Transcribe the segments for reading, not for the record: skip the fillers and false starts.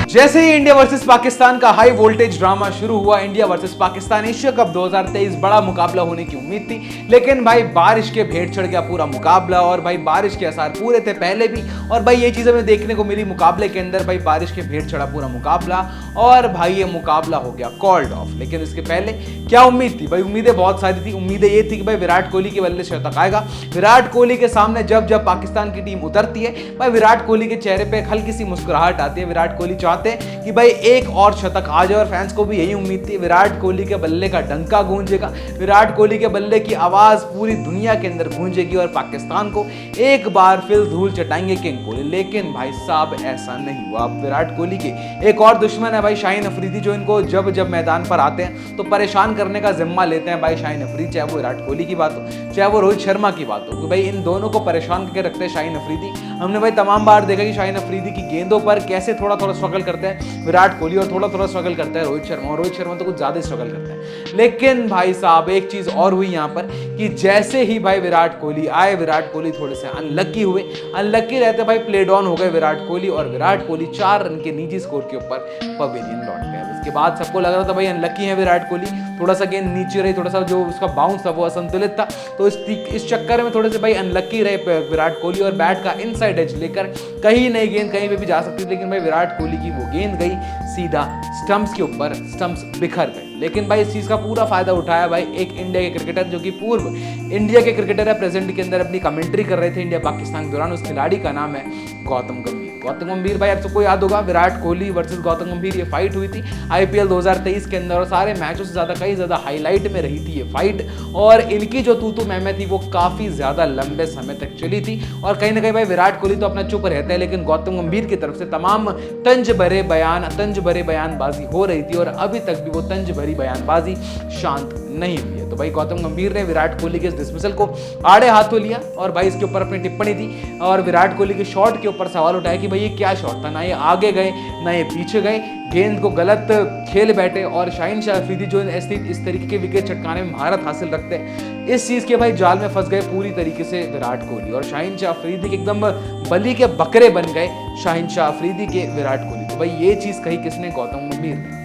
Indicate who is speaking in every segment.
Speaker 1: जैसे ही India versus Pakistan का high voltage drama शुरू हुआ, India versus Pakistan Asia cup 2023 बड़ा मुकाबला होने की उम्मीद थी, लेकिन भाई बारिश के भेंट चढ़ गया पूरा मुकाबला। और भाई बारिश के आसार पूरे थे पहले भी, और भाई ये चीजें हमें देखने को मिली मुकाबले के अंदर। भाई बारिश के भेंट चढ़ा पूरा मुकाबला और भाई ये मुकाबला हो गया कॉल्ड ऑफ। लेकिन इसके पहले क्या उम्मीद थी भाई? उम्मीदें बहुत सारी थी। उम्मीदें ये थी कि भाई विराट कोहली के बल्ले से शतक आएगा। विराट कोहली के सामने जब जब पाकिस्तान की टीम उतरती है, भाई विराट कोहली के चेहरे पे हल्की सी मुस्कुराहट आती है। विराट कोहली चाहते हैं कि भाई एक और शतक आ जाए, और फैंस को भी यही उम्मीद थी। विराट कोहली के बल्ले का डंका गूंजेगा, विराट कोहली के बल्ले की आवाज पूरी दुनिया के अंदर गूंजेगी और पाकिस्तान को एक बार फिर धूल चटाएंगे किंग कोहली। लेकिन भाई साहब ऐसा नहीं हुआ। अब विराट कोहली के एक और दुश्मन है भाई शाहीन अफरीदी, जो इनको जब जब मैदान पर आते हैं तो परेशान करने का जिम्मा लेते हैं। भाई शाहीन अफरीदी, चाहे वो विराट कोहली की बात हो चाहे वो रोहित शर्मा की बात हो, भाई इन दोनों को परेशान करके रखते हैं शाहीन अफरीदी। हमने भाई तमाम बार देखा कि शाहीन अफरीदी की गेंदों पर कैसे थोड़ा थोड़ा स्ट्रगल करते हैं विराट कोहली, और थोड़ा थोड़ा स्ट्रगल करता है रोहित शर्मा, और रोहित शर्मा तो कुछ ज्यादा स्ट्रगल करते हैं। लेकिन भाई साहब एक चीज और हुई यहाँ पर कि जैसे ही भाई विराट कोहली आए, विराट कोहली थोड़े से अनलकी हुए। अनलकी रहते भाई प्ले डाउन हो गए विराट कोहली, और विराट कोहली 4 रन के निजी स्कोर के ऊपर पवेलियन लौट गए। इसके बाद सबको लग रहा था भाई अनलकी है विराट कोहली, थोड़ा सा गेंद नीचे रही, थोड़ा सा जो उसका बाउंस था वो असंतुलित था, तो इस चक्कर में थोड़े से भाई अनलकी रहे विराट कोहली, और बैट का इनसाइड एज लेकर कहीं नहीं गेंद कहीं पे भी जा सकती थी। लेकिन भाई विराट कोहली की वो गेंद गई सीधा स्टंप्स के ऊपर, स्टंप्स बिखर गए। लेकिन भाई इस चीज का पूरा फायदा उठाया भाई एक इंडिया के क्रिकेटर, जो कि पूर्व इंडिया के क्रिकेटर है, प्रेजेंट के अंदर अपनी कमेंट्री कर रहे थे इंडिया पाकिस्तान के दौरान। उस खिलाड़ी का नाम है गौतम गंभीर। गौतम गंभीर भाई आप सबको याद होगा, विराट कोहली वर्सेस गौतम गंभीर ये फाइट हुई थी आईपीएल 2023 के अंदर, और सारे मैचों से ज्यादा कई ज्यादा हाईलाइट में रही थी ये फाइट। और इनकी जो तू मैमै थी वो काफी ज्यादा लंबे समय तक चली थी। और कहीं ना कहीं भाई विराट कोहली तो अपना चुप रहता है, लेकिन गौतम गंभीर की तरफ से तमाम तंज भरे बयानबाजी हो रही थी, और अभी तक भी वो तंज भरी बयानबाजी शांत नहीं हुई है। तो भाई गौतम गंभीर ने विराट कोहली के इस डिसमिसल को आड़े हाथों लिया, और भाई इसके ऊपर अपनी टिप्पणी दी, और विराट कोहली के शॉट के ऊपर सवाल उठाया कि भाई ये क्या शॉट था, ना ये आगे गए ना ये पीछे गए, गेंद को गलत खेल बैठे। और शाहीन शाह अफरीदी जो इस तरीके के विकेट चटकाने में महारत हासिल रखते हैं, इस चीज के भाई जाल में फंस गए पूरी तरीके से विराट कोहली, और शाहीन शाह अफरीदी के एकदम बलि के बकरे बन गए शाहीन शाह अफरीदी के विराट कोहली। तो भाई ये चीज कही किसने? गौतम गंभीर ने।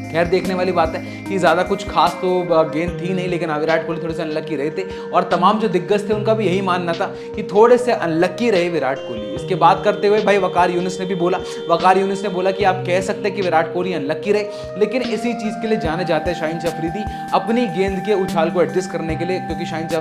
Speaker 1: खैर देखने वाली बात है कि ज़्यादा कुछ खास तो गेंद थी नहीं, लेकिन विराट कोहली थोड़े से अनलकी रहे थे, और तमाम जो दिग्गज थे उनका भी यही मानना था कि थोड़े से अनलकी रहे विराट कोहली। इसके बात करते हुए भाई वकार यूनिस ने भी बोला, वकार यूनिस ने बोला कि आप कह सकते हैं कि विराट कोहली अनलकी रहे, लेकिन इसी चीज़ के लिए जाने जाते हैं शाहीन शाह अफरीदी अपनी गेंद के उछाल को एडजस्ट करने के लिए, क्योंकि शाहीन शाह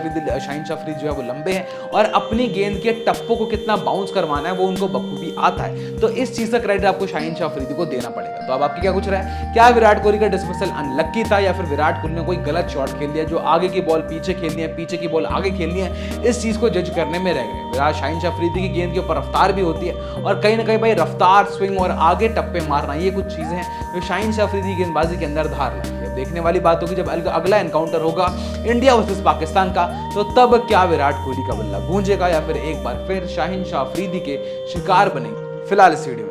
Speaker 1: अफरीदी जो है वो लंबे हैं, और अपनी गेंद के टप्पो को कितना बाउंस करवाना है वो उनको बखूबी आता है। तो इस चीज़ का क्रेडिट आपको शाहीन शाह अफरीदी को देना पड़ेगा। तो अब आपकी क्या कुछ रहा है? क्या विराट कोहली का डिसमिसल अनलकी था, या फिर विराट कोहली ने कोई गलत शॉट खेल लिया, जो आगे की बॉल पीछे खेलनी है, पीछे की बॉल आगे खेलनी है? इस चीज को जज करने में रह गए। विराट शाहीन शाह अफरीदी की गेंद के ऊपर रफ्तार भी होती है, और कहीं ना कहीं भाई रफ्तार, स्विंग और आगे टप्पे मारना, ये कुछ चीजें हैं जो शाहीन शाह अफरीदी की गेंदबाजी के अंदर धार लाई है। देखने वाली बात होगी जब अगला एनकाउंटर होगा इंडिया वर्सेस पाकिस्तान का, तो तब क्या विराट कोहली का बल्ला गूंजेगा, या फिर एक बार फिर शाहीन शाह अफरीदी के शिकार बनेंगे। फिलहाल इस वीडियो